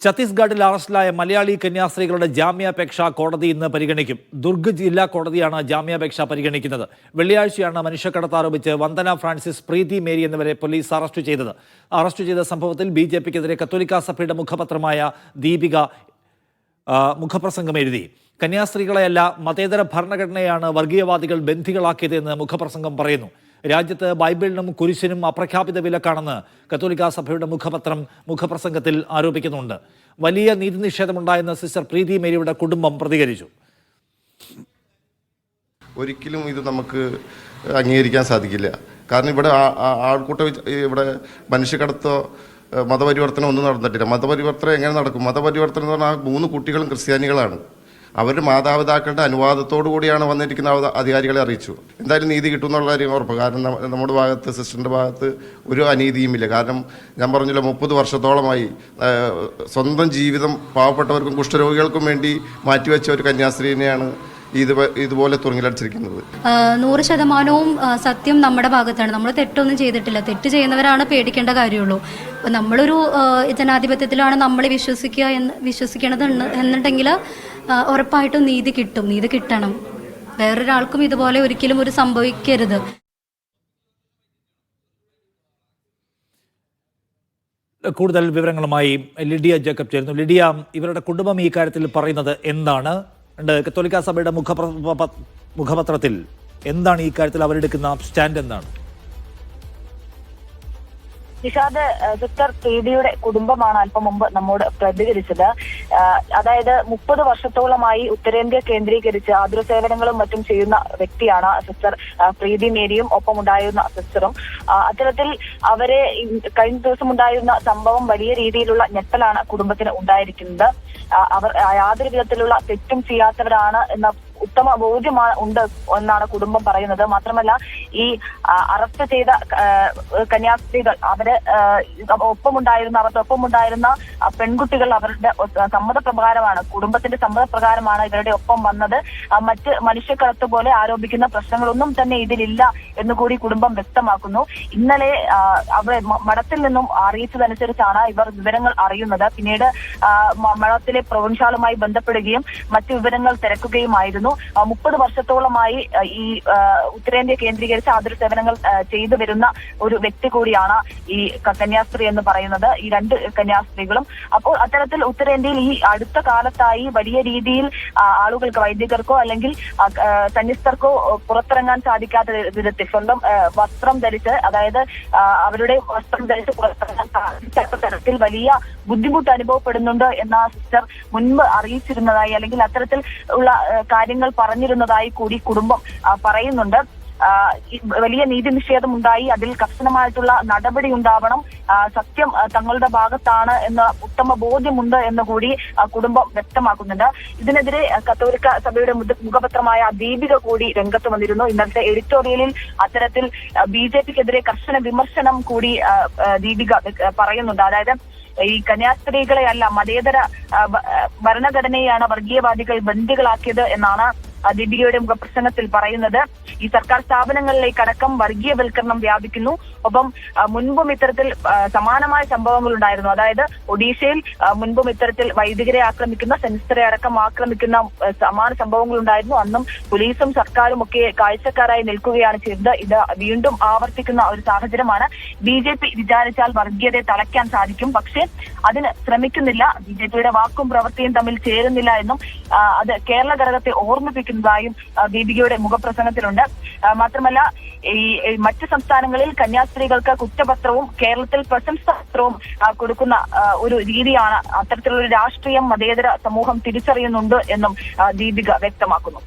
ഛത്തീസ്ഗഡിൽ അറസ്റ്റിലായ മലയാളി കന്യാസ്ത്രീകളുടെ ജാമ്യാപേക്ഷ കോടതി ഇന്ന് പരിഗണിക്കും. ദുർഗ് ജില്ലാ കോടതിയാണ് ജാമ്യാപേക്ഷ പരിഗണിക്കുന്നത്. വെള്ളിയാഴ്ചയാണ് മനുഷ്യക്കടത്ത് ആരോപിച്ച് വന്ദന ഫ്രാൻസിസ്, പ്രീതി മേരി എന്നിവരെ പോലീസ് അറസ്റ്റ് ചെയ്തത്. അറസ്റ്റ് ചെയ്ത സംഭവത്തിൽ BJPക്കെതിരെ കത്തോലിക്ക സഭയുടെ മുഖപത്രമായ ദീപിക മുഖപ്രസംഗം എഴുതി. കന്യാസ്ത്രീകളെയല്ല, മതേതര ഭരണഘടനയാണ് വർഗീയവാദികൾ ബന്ധികളാക്കിയതെന്ന് മുഖപ്രസംഗം പറയുന്നു. രാജ്യത്ത് ബൈബിളിനും കുരിശിനും അപ്രഖ്യാപിത വിലക്കാണെന്ന് കത്തോലിക്ക സഭയുടെ മുഖപത്രം മുഖപ്രസംഗത്തിൽ ആരോപിക്കുന്നുണ്ട്. വലിയ നീതി നിഷേധമുണ്ടായെന്ന് സിസ്റ്റർ പ്രീതി മേരിയുടെ കുടുംബം പ്രതികരിച്ചു. ഒരിക്കലും ഇത് നമുക്ക് അംഗീകരിക്കാൻ സാധിക്കില്ല. കാരണം ഇവിടെ ആൾക്കൂട്ട ഇവിടെ മനുഷ്യക്കടത്തോ മതപരിവർത്തനം ഒന്നും നടന്നിട്ടില്ല. മതപരിവർത്തനം എങ്ങനെ നടക്കും? മതപരിവർത്തനം എന്ന് പറഞ്ഞാൽ 3 കുട്ടികളും ക്രിസ്ത്യാനികളാണ്. അവരുടെ മാതാപിതാക്കളുടെ അനുവാദത്തോടു കൂടിയാണ് വന്നിരിക്കുന്ന അധികാരികളെ അറിയിച്ചു. എന്തായാലും നീതി കിട്ടും എന്നുള്ള കാര്യം ഉറപ്പ്. കാരണം നമ്മുടെ ഭാഗത്ത്, സിസ്റ്ററിൻ്റെ ഭാഗത്ത് ഒരു അനീതിയുമില്ല. കാരണം ഞാൻ പറഞ്ഞല്ലോ, 30 വർഷത്തോളമായി സ്വന്തം ജീവിതം പാവപ്പെട്ടവർക്കും കുഷ്ഠരോഗികൾക്കും വേണ്ടി മാറ്റിവെച്ച ഒരു കന്യാസ്ത്രീനെയാണ് ഇതുപോലെ തുറങ്ങിലടിച്ചിരിക്കുന്നത്. 100% സത്യം നമ്മുടെ ഭാഗത്താണ്. നമ്മൾ തെറ്റൊന്നും ചെയ്തിട്ടില്ല. തെറ്റ് ചെയ്യുന്നവരാണ് പേടിക്കേണ്ട കാര്യമുള്ളൂ. അപ്പോൾ നമ്മളൊരു ജനാധിപത്യത്തിലാണ് നമ്മൾ വിശ്വസിക്കണത് എന്നുണ്ടെങ്കിൽ ഉറപ്പായിട്ടും നീതി കിട്ടും. നീതി കിട്ടണം. വേറൊരാൾക്കും ഇതുപോലെ ഒരിക്കലും ഒരു സംഭവിക്കരുത്. കൂടുതൽ വിവരങ്ങളുമായി ലിഡിയ ജേക്കബ് ചേരുന്നു. ലിഡിയ, ഇവരുടെ കുടുംബം ഈ കാര്യത്തിൽ പറയുന്നത് എന്താണ്? കത്തോലിക്ക സഭയുടെ മുഖപത്രത്തിൽ എന്താണ് ഈ കാര്യത്തിൽ അവരെടുക്കുന്ന സ്റ്റാൻഡ് എന്താണ്? നിഷാദ്, സിസ്റ്റർ പ്രീതിയുടെ കുടുംബമാണ് അല്പം മുമ്പ് നമ്മോട് പ്രതികരിച്ചത്. അതായത് 30 വർഷത്തോളമായി ഉത്തരേന്ത്യ കേന്ദ്രീകരിച്ച് ആതുര സേവനങ്ങളും മറ്റും ചെയ്യുന്ന വ്യക്തിയാണ് സിസ്റ്റർ പ്രീതി മേരിയും ഒപ്പമുണ്ടായിരുന്ന സിസ്റ്ററും. അത്തരത്തിൽ അവരെ കഴിഞ്ഞ ദിവസം ഉണ്ടായിരുന്ന സംഭവം വലിയ രീതിയിലുള്ള ഞെട്ടലാണ് കുടുംബത്തിന് ഉണ്ടായിരിക്കുന്നത്. അവർ യാതൊരു വിധത്തിലുള്ള തെറ്റും ചെയ്യാത്തവരാണ് എന്ന ഉത്തമ ബോധ്യമാണ് ഉണ്ട് എന്നാണ് കുടുംബം പറയുന്നത്. മാത്രമല്ല, ഈ അറസ്റ്റ് ചെയ്ത കന്യാസ്ത്രീകൾ അവരുടെ ഒപ്പമുണ്ടായിരുന്ന പെൺകുട്ടികൾ അവരുടെ സമ്മതപ്രകാരമാണ്, കുടുംബത്തിന്റെ സമ്മതപ്രകാരമാണ് ഇവരുടെ ഒപ്പം വന്നത്. മറ്റ് മനുഷ്യക്കടത്ത് പോലെ ആരോപിക്കുന്ന പ്രശ്നങ്ങളൊന്നും തന്നെ ഇതിലില്ല എന്നുകൂടി കുടുംബം വ്യക്തമാക്കുന്നു. ഇന്നലെ അവർ മഠത്തിൽ നിന്നും അറിയിച്ചതനുസരിച്ചാണ് ഇവർ വിവരങ്ങൾ അറിയുന്നത്. പിന്നീട് മഠത്തിലെ പ്രൊവിൻഷ്യാളുമായി ബന്ധപ്പെടുകയും മറ്റു വിവരങ്ങൾ തിരക്കുകയുമായിരുന്നു. 30 വർഷത്തോളമായി ഈ ഉത്തരേന്ത്യ കേന്ദ്രീകരിച്ച് ആതുര സേവനങ്ങൾ ചെയ്തു വരുന്ന ഒരു വ്യക്തി കൂടിയാണ് ഈ കന്യാസ്ത്രീ എന്ന് പറയുന്നത്, ഈ 2 കന്യാസ്ത്രീകളും. അപ്പോൾ അത്തരത്തിൽ ഉത്തരേന്ത്യയിൽ ഈ അടുത്ത കാലത്തായി വലിയ രീതിയിൽ ആളുകൾക്ക്, വൈദികർക്കോ അല്ലെങ്കിൽ സന്യസ്തർക്കോ പുറത്തിറങ്ങാൻ സാധിക്കാത്ത വിധത്തിൽ സ്വന്തം വസ്ത്രം ധരിച്ച്, അതായത് അവരുടെ വസ്ത്രം ധരിച്ച് പുറത്തിറങ്ങാൻ സാധിക്കാത്ത തരത്തിൽ വലിയ ബുദ്ധിമുട്ട് അനുഭവപ്പെടുന്നുണ്ട് എന്ന സിസ്റ്റർ മുൻപ് അറിയിച്ചിരുന്നതായി, അല്ലെങ്കിൽ അത്തരത്തിൽ ഉള്ള കാര്യങ്ങൾ പറഞ്ഞിരുന്നതായി കൂടി കുടുംബം പറയുന്നുണ്ട്. വലിയ നീതി നിഷേധം ഉണ്ടായി, അതിൽ കർശനമായിട്ടുള്ള നടപടി ഉണ്ടാവണം, സത്യം തങ്ങളുടെ ഭാഗത്താണ് എന്ന ഉത്തമ ബോധ്യമുണ്ട് എന്ന് കൂടി കുടുംബം വ്യക്തമാക്കുന്നുണ്ട്. ഇതിനെതിരെ കത്തോലിക്ക സഭയുടെ മുഖപത്രമായ ദീപിക കൂടി രംഗത്ത് വന്നിരുന്നു. ഇന്നത്തെ എഡിറ്റോറിയലിൽ അത്തരത്തിൽ BJPക്കെതിരെ കർശന വിമർശനം കൂടി ദീപിക പറയുന്നുണ്ട്. അതായത് ഈ കന്യാസ്ത്രീകളെ അല്ല, മതേതര ഭരണഘടനയാണ് വർഗീയവാദികൾ ബന്ദികളാക്കിയത് എന്നാണ് ദീപികയുടെ മുഖപ്രസംഗത്തിൽ പറയുന്നത്. ഈ സർക്കാർ സ്ഥാപനങ്ങളിലേക്കടക്കം വർഗീയവൽക്കരണം വ്യാപിക്കുന്നു. ഒപ്പം മുൻപും ഇത്തരത്തിൽ സമാനമായ സംഭവങ്ങൾ ഉണ്ടായിരുന്നു. അതായത് ഒഡീഷയിൽ മുൻപും ഇത്തരത്തിൽ വൈദികരെ ആക്രമിക്കുന്ന, സെൻസറെ അടക്കം ആക്രമിക്കുന്ന സമാന സംഭവങ്ങൾ ഉണ്ടായിരുന്നു. അന്നും പോലീസും സർക്കാരും ഒക്കെ കാഴ്ചക്കാരായി നിൽക്കുകയാണ് ചെയ്തത്. ഇത് വീണ്ടും ആവർത്തിക്കുന്ന ഒരു സാഹചര്യമാണ്. BJP വിചാരിച്ചാൽ വർഗീയതയെ തളയ്ക്കാൻ സാധിക്കും, പക്ഷേ അതിന് ശ്രമിക്കുന്നില്ല. BJPയുടെ വാക്കും പ്രവൃത്തിയും തമ്മിൽ ചേരുന്നില്ല എന്നും അത് കേരള ഘടകത്തെ ഓർമ്മിപ്പിക്കുന്നതായും ദീപികയുടെ മുഖപ്രസംഗത്തിലുണ്ട്. മാത്രമല്ല, ഈ മറ്റ് സംസ്ഥാനങ്ങളിൽ കന്യാസ്ത്രീകൾക്ക് കുറ്റപത്രവും കേരളത്തിൽ പ്രശംസാപത്രവും കൊടുക്കുന്ന ഒരു രീതിയാണ്. അത്തരത്തിലുള്ള ഒരു രാഷ്ട്രീയം മതേതര സമൂഹം തിരിച്ചറിയുന്നുണ്ട് എന്നും ദീപിക വ്യക്തമാക്കുന്നു.